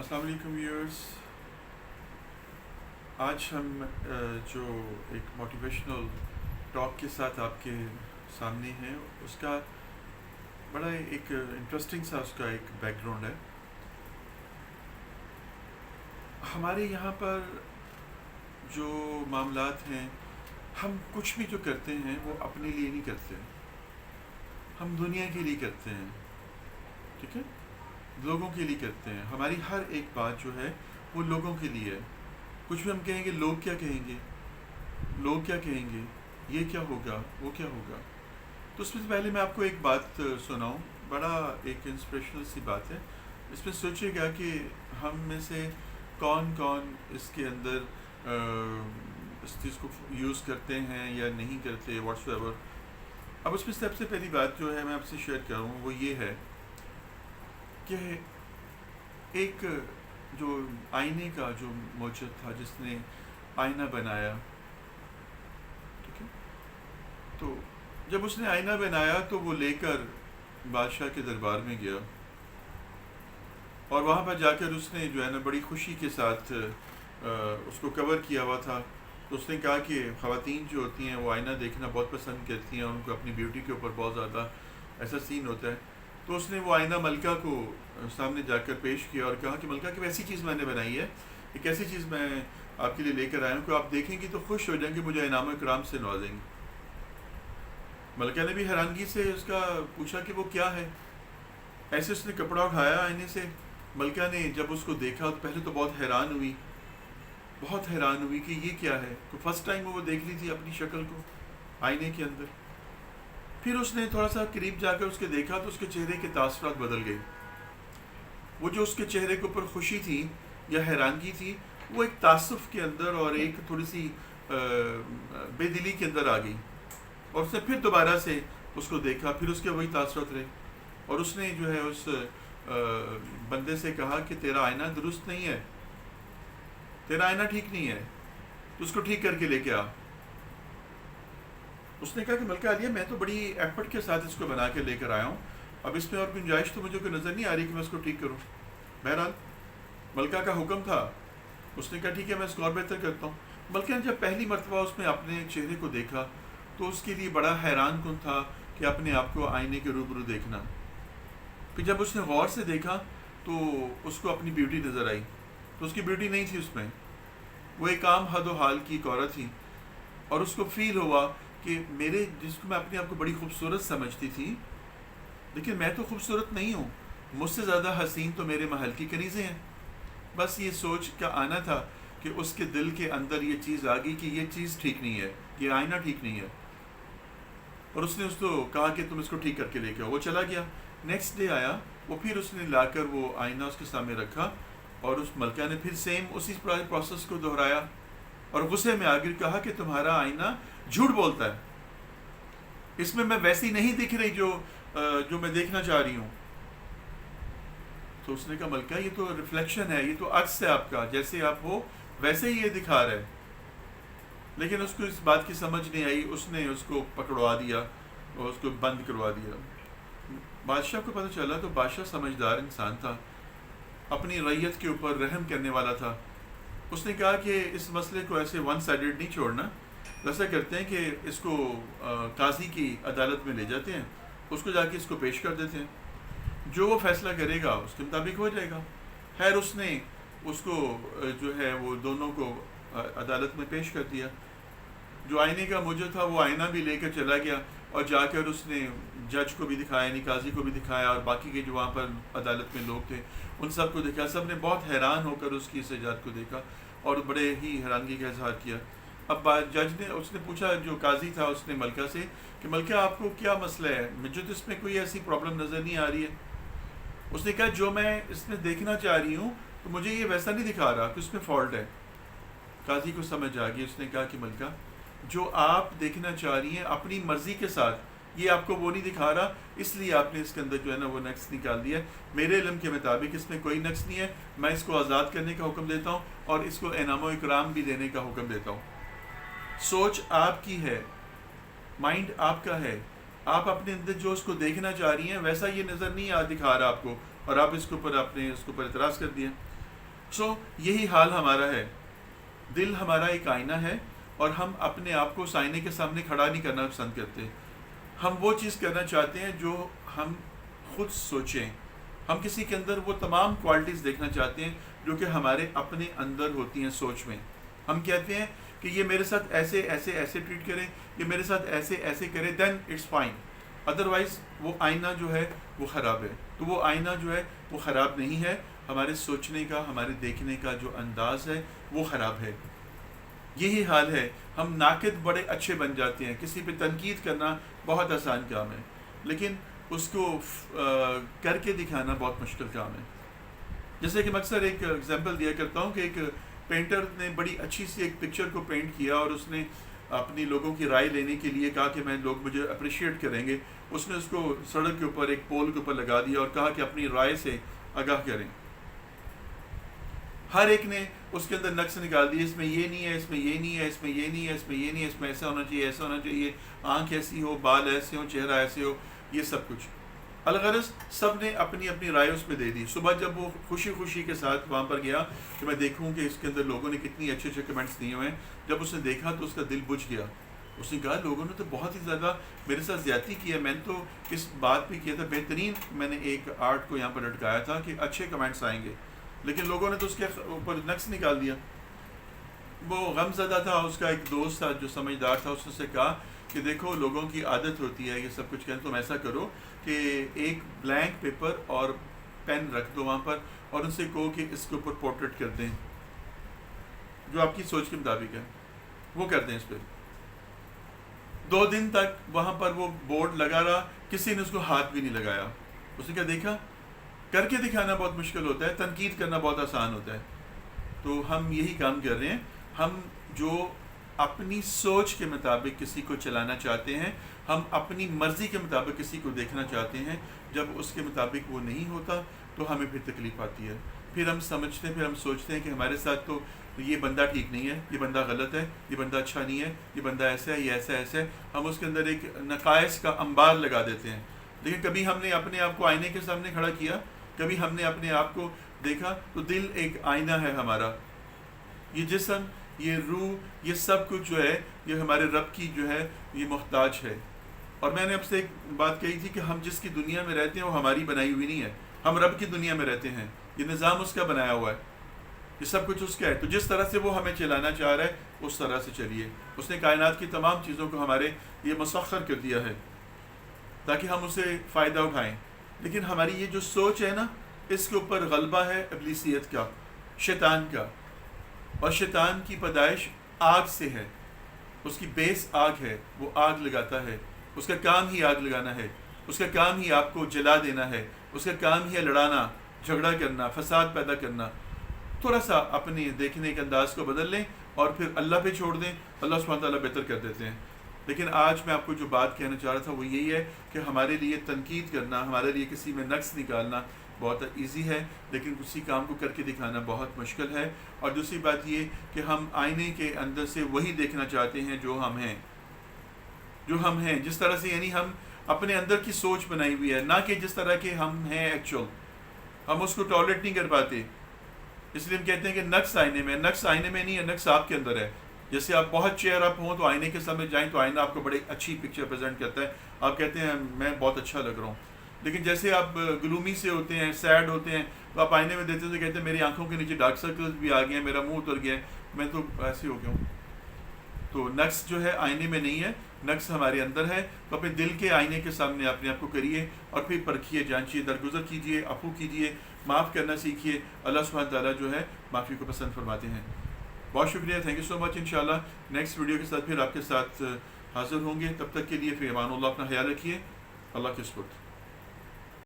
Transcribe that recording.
السلام علیکم ویورز. آج ہم جو ایک موٹیویشنل ٹاک کے ساتھ آپ کے سامنے ہیں اس کا بڑا ایک انٹرسٹنگ سا اس کا ایک بیک گراؤنڈ ہے. ہمارے یہاں پر جو معاملات ہیں، ہم کچھ بھی جو کرتے ہیں وہ اپنے لیے نہیں کرتے، ہم دنیا کے لیے کرتے ہیں. ٹھیک ہے، لوگوں کے لیے کرتے ہیں. ہماری ہر ایک بات جو ہے وہ لوگوں کے لیے ہے. کچھ بھی ہم کہیں گے لوگ کیا کہیں گے، لوگ کیا کہیں گے، یہ کیا ہوگا، وہ کیا ہوگا. تو اس میں سے پہلے میں آپ کو ایک بات سناؤں. بڑا ایک انسپریشنل سی بات ہے. اس میں سوچیے گا کہ ہم میں سے کون کون اس کے اندر اس چیز کو یوز کرتے ہیں یا نہیں کرتے واٹس ایور. اب اس میں سب سے پہلی بات جو ہے میں آپ سے شیئر کروں وہ یہ ہے کہ ایک جو آئینے کا جو موجود تھا جس نے آئینہ بنایا، ٹھیک ہے، تو جب اس نے آئینہ بنایا تو وہ لے کر بادشاہ کے دربار میں گیا اور وہاں پر جا کر اس نے جو ہے نا بڑی خوشی کے ساتھ اس کو کور کیا ہوا تھا. تو اس نے کہا کہ خواتین جو ہوتی ہیں وہ آئینہ دیکھنا بہت پسند کرتی ہیں اور ان کو اپنی بیوٹی کے اوپر بہت زیادہ ایسا سین ہوتا ہے. تو اس نے وہ آئینہ ملکہ کو سامنے جا کر پیش کیا اور کہا کہ ملکہ کہ ایسی چیز میں نے بنائی ہے، ایک ایسی چیز میں آپ کے لیے لے کر آیا ہوں کہ آپ دیکھیں گی تو خوش ہو جائیں گے، مجھے انعام و اکرام سے نوازیں گے. ملکہ نے بھی حیرانگی سے اس کا پوچھا کہ وہ کیا ہے. ایسے اس نے کپڑا اٹھایا آئینے سے. ملکہ نے جب اس کو دیکھا تو پہلے تو بہت حیران ہوئی کہ یہ کیا ہے. تو فرسٹ ٹائم وہ دیکھ لی تھی اپنی شکل کو آئینے کے اندر. پھر اس نے تھوڑا سا قریب جا کر اس کے دیکھا تو اس کے چہرے کے تاثرات بدل گئے. وہ جو اس کے چہرے کے اوپر خوشی تھی یا حیرانگی تھی وہ ایک تعصف کے اندر اور ایک تھوڑی سی بے دلی کے اندر آ گئی. اور اس نے پھر دوبارہ سے اس کو دیکھا، پھر اس کے وہی تاثرات رہے. اور اس نے جو ہے اس بندے سے کہا کہ تیرا آئینہ درست نہیں ہے، تیرا آئینہ ٹھیک نہیں ہے، تو اس کو ٹھیک کر کے لے کے آ. اس نے کہا کہ ملکہ عالیہ میں تو بڑی ایفرٹ کے ساتھ اس کو بنا کے لے کر آیا ہوں، اب اس میں اور گنجائش تو مجھے کوئی نظر نہیں آ رہی کہ میں اس کو ٹھیک کروں. بہرحال ملکہ کا حکم تھا. اس نے کہا ٹھیک ہے میں اس کو اور بہتر کرتا ہوں. ملکہ نے جب پہلی مرتبہ اس میں اپنے چہرے کو دیکھا تو اس کے لیے بڑا حیران کن تھا کہ اپنے آپ کو آئینے کے روبرو دیکھنا. پھر جب اس نے غور سے دیکھا تو اس کو اپنی بیوٹی نظر آئی. تو اس کی بیوٹی نہیں تھی اس میں، وہ ایک عام حد و حال کی ایک عورت تھی. اور اس کو فیل ہوا کہ میرے جس کو میں اپنے آپ کو بڑی خوبصورت سمجھتی تھی، لیکن میں تو خوبصورت نہیں ہوں، مجھ سے زیادہ حسین تو میرے محل کی کنیزیں ہیں. بس یہ سوچ کا آنا تھا کہ اس کے دل کے اندر یہ چیز آ گئی کہ یہ چیز ٹھیک نہیں ہے، یہ آئینہ ٹھیک نہیں ہے. اور اس نے اس کو کہا کہ تم اس کو ٹھیک کر کے لے کے آؤ. وہ چلا گیا. نیکسٹ ڈے آیا وہ، پھر اس نے لا کر وہ آئینہ اس کے سامنے رکھا اور اس ملکہ نے پھر سیم اسی پروسیس کو دہرایا اور غصے میں آگر کہا کہ تمہارا آئینہ جھوٹ بولتا ہے، اس میں ویسی نہیں دکھ رہی جو میں دیکھنا چاہ رہی ہوں. تو اس نے کہا ملکہ یہ تو ریفلیکشن ہے، یہ تو عکس ہے آپ کا، جیسے آپ ہو ویسے ہی یہ دکھا رہا ہے. لیکن اس کو اس بات کی سمجھ نہیں آئی. اس نے اس کو پکڑوا دیا اور اس کو بند کروا دیا. بادشاہ کو پتہ چلا تو بادشاہ سمجھدار انسان تھا، اپنی رعیت کے اوپر رحم کرنے والا تھا. اس نے کہا کہ اس مسئلے کو ایسے ون سائیڈڈ نہیں چھوڑنا. ویسا کرتے ہیں کہ اس کو قاضی کی عدالت میں لے جاتے ہیں، اس کو جا کے اس کو پیش کر دیتے ہیں، جو وہ فیصلہ کرے گا اس کے مطابق ہو جائے گا. خیر اس نے اس کو جو ہے وہ دونوں کو عدالت میں پیش کر دیا. جو آئینے کا موجود تھا وہ آئینہ بھی لے کر چلا گیا اور جا کر اس نے جج کو بھی دکھایا، یعنی قاضی کو بھی دکھایا، اور باقی کے جو وہاں پر عدالت میں لوگ تھے ان سب کو دکھایا. سب نے بہت حیران ہو کر اس کی اس ایجاد کو دیکھا اور بڑے ہی حیرانگی کا اظہار کیا. اب جج نے اس نے پوچھا، جو قاضی تھا اس نے ملکہ سے کہ ملکہ آپ کو کیا مسئلہ ہے، مجھے تو اس میں کوئی ایسی پرابلم نظر نہیں آ رہی ہے. اس نے کہا جو میں اس میں دیکھنا چاہ رہی ہوں تو مجھے یہ ویسا نہیں دکھا رہا کہ اس میں فالٹ ہے. قاضی کو سمجھ آ گئی. اس نے کہا کہ ملکہ جو آپ دیکھنا چاہ رہی ہیں اپنی مرضی کے ساتھ، یہ آپ کو وہ نہیں دکھا رہا، اس لیے آپ نے اس کے اندر جو ہے نا وہ نقص نکال دیا. میرے علم کے مطابق اس میں کوئی نقص نہیں ہے. میں اس کو آزاد کرنے کا حکم دیتا ہوں اور اس کو انعام و اکرام بھی دینے کا حکم دیتا ہوں. سوچ آپ کی ہے، مائنڈ آپ کا ہے. آپ اپنے اندر جو اس کو دیکھنا چاہ رہی ہیں ویسا یہ نظر نہیں دکھا رہا آپ کو، اور آپ اس کے اوپر آپ نے اس کے اوپر اعتراض کر دیا. سو یہی حال ہمارا ہے. دل ہمارا ایک آئینہ ہے اور ہم اپنے آپ کو اس آئینے کے سامنے کھڑا نہیں کرنا پسند کرتے. ہم وہ چیز کرنا چاہتے ہیں جو ہم خود سوچیں. ہم کسی کے اندر وہ تمام کوالٹیز دیکھنا چاہتے ہیں جو کہ ہمارے اپنے اندر ہوتی ہیں سوچ میں. ہم کہتے ہیں کہ یہ میرے ساتھ ایسے ایسے ایسے ٹریٹ کرے, یہ میرے ساتھ ایسے ایسے کرے, دین اٹس فائن. ادروائز وہ آئینہ جو ہے وہ خراب ہے. تو وہ آئینہ جو ہے وہ خراب نہیں ہے, ہمارے سوچنے کا, ہمارے دیکھنے کا جو انداز ہے وہ خراب ہے. یہی حال ہے. ہم ناقد بڑے اچھے بن جاتے ہیں, کسی پہ تنقید کرنا بہت آسان کام ہے, لیکن اس کو کر کے دکھانا بہت مشکل کام ہے. جیسے کہ میں اکثر ایک ایگزامپل دیا کرتا ہوں کہ ایک پینٹر نے بڑی اچھی سی ایک پکچر کو پینٹ کیا اور اس نے اپنی لوگوں کی رائے لینے کے لیے کہا کہ لوگ مجھے اپریشیٹ کریں گے. اس نے اس کو سڑک کے اوپر ایک پول کے اوپر لگا دیا اور کہا کہ اپنی رائے سے آگاہ کریں. ہر ایک نے اس کے اندر نقص نکال دیے, اس میں یہ نہیں ہے, اس میں یہ نہیں ہے, اس میں یہ نہیں ہے, اس میں یہ نہیں ہے, اس میں ایسا ہونا چاہیے, ایسا ہونا چاہیے, آنکھ ایسی ہو, بال ایسے ہو, چہرہ ایسے ہو, یہ سب کچھ. الغرض سب نے اپنی اپنی رائے اس میں دے دی. صبح جب وہ خوشی خوشی کے ساتھ وہاں پر گیا کہ میں دیکھوں کہ اس کے اندر لوگوں نے کتنی اچھے اچھے کمنٹس دیے ہوئے ہیں, جب اس نے دیکھا تو اس کا دل بجھ گیا. اس نے کہا لوگوں نے تو بہت ہی زیادہ میرے ساتھ زیادتی کی ہے, میں نے تو اس بات پہ کیا تھا, بہترین میں نے ایک آرٹ کو یہاں پر لٹکایا تھا کہ اچھے کمنٹس آئیں گے, لیکن لوگوں نے تو اس کے اوپر نقص نکال دیا. وہ غم زدہ تھا, اس کا ایک دوست تھا جو سمجھدار تھا, اس نے سے کہا کہ دیکھو لوگوں کی عادت ہوتی ہے یہ سب کچھ کہنے, تم ایسا کرو کہ ایک بلینک پیپر اور پین رکھ دو وہاں پر اور ان سے کہو کہ اس کے اوپر پورٹریٹ کر دیں جو آپ کی سوچ کے مطابق ہے, وہ کر دیں اس پہ. 2 دن تک وہاں پر وہ بورڈ لگا رہا, کسی نے اس کو ہاتھ بھی نہیں لگایا. اس نے کہا دیکھا کر کے دکھانا بہت مشکل ہوتا ہے, تنقید کرنا بہت آسان ہوتا ہے. تو ہم یہی کام کر رہے ہیں. ہم جو اپنی سوچ کے مطابق کسی کو چلانا چاہتے ہیں, ہم اپنی مرضی کے مطابق کسی کو دیکھنا چاہتے ہیں, جب اس کے مطابق وہ نہیں ہوتا تو ہمیں پھر تکلیف آتی ہے. پھر ہم سمجھتے ہیں, پھر ہم سوچتے ہیں کہ ہمارے ساتھ تو یہ بندہ ٹھیک نہیں ہے, یہ بندہ غلط ہے, یہ بندہ اچھا نہیں ہے, یہ بندہ ایسا ہے, یہ ایسا ایسا ہے. ہم اس کے اندر ایک نقائص کا انبار لگا دیتے ہیں. لیکن کبھی ہم نے اپنے آپ کو آئینے کے سامنے کھڑا کیا, کبھی ہم نے اپنے آپ کو دیکھا, تو دل ایک آئینہ ہے ہمارا. یہ جسم, یہ روح, یہ سب کچھ جو ہے یہ ہمارے رب کی جو ہے یہ محتاج ہے. اور میں نے اب سے ایک بات کہی تھی کہ ہم جس کی دنیا میں رہتے ہیں وہ ہماری بنائی ہوئی نہیں ہے, ہم رب کی دنیا میں رہتے ہیں. یہ نظام اس کا بنایا ہوا ہے, یہ سب کچھ اس کا ہے. تو جس طرح سے وہ ہمیں چلانا چاہ رہا ہے اس طرح سے چلیے. اس نے کائنات کی تمام چیزوں کو ہمارے یہ مسخر کر دیا ہے تاکہ ہم اسے فائدہ اٹھائیں. لیکن ہماری یہ جو سوچ ہے نا, اس کے اوپر غلبہ ہے ابلیسیت کا, شیطان کا. اور شیطان کی پیدائش آگ سے ہے, اس کی بیس آگ ہے, وہ آگ لگاتا ہے. اس کا کام ہی آگ لگانا ہے, اس کا کام ہی آپ کو جلا دینا ہے, اس کا کام ہی ہے لڑانا, جھگڑا کرنا, فساد پیدا کرنا. تھوڑا سا اپنے دیکھنے کے انداز کو بدل لیں اور پھر اللہ پہ چھوڑ دیں, اللہ سبحانہ تعالیٰ بہتر کر دیتے ہیں. لیکن آج میں آپ کو جو بات کہنا چاہ رہا تھا وہ یہی ہے کہ ہمارے لیے تنقید کرنا, ہمارے لیے کسی میں نقص نکالنا بہت ایزی ہے, لیکن کسی کام کو کر کے دکھانا بہت مشکل ہے. اور دوسری بات یہ کہ ہم آئینے کے اندر سے وہی دیکھنا چاہتے ہیں جو ہم ہیں, جو ہم ہیں جس طرح سے, یعنی ہم اپنے اندر کی سوچ بنائی ہوئی ہے, نہ کہ جس طرح کے ہم ہیں ایکچوئل. ہم اس کو ٹالریٹ نہیں کر پاتے, اس لیے ہم کہتے ہیں کہ نقص آئینے میں. نقص آئینے میں نہیں ہے, نقص آپ کے اندر ہے. جیسے آپ بہت چیئر اپ ہوں تو آئینے کے سامنے جائیں تو آئینہ آپ کو بڑی اچھی پکچر پریزنٹ کرتا ہے, آپ کہتے ہیں میں بہت اچھا لگ رہا ہوں. لیکن جیسے آپ گلومی سے ہوتے ہیں, سیڈ ہوتے ہیں, تو آپ آئینے میں دیتے ہیں تو کہتے ہیں میری آنکھوں کے نیچے ڈارک سرکلز بھی آ گئے ہیں, میرا منہ اتر گیا ہے, میں تو ایسے ہو گیا ہوں. تو نقص جو ہے آئینے میں نہیں ہے, نقص ہمارے اندر ہے. تو اپنے دل کے آئینے کے سامنے اپنے آپ کو کریے اور پھر پرکھیے, جانچیے, درگزر کیجیے, عفو کیجیے, معاف کرنا سیکھیے. اللہ سبحانہ تعالیٰ جو ہے معافی کو پسند فرماتے ہیں. بہت شکریہ, تھینک یو سو مچ. انشاءاللہ نیکسٹ ویڈیو کے ساتھ پھر آپ کے ساتھ حاضر ہوں گے. تب تک کے لیے فی امان اللہ, اپنا خیال رکھیے. اللہ کے سپرد.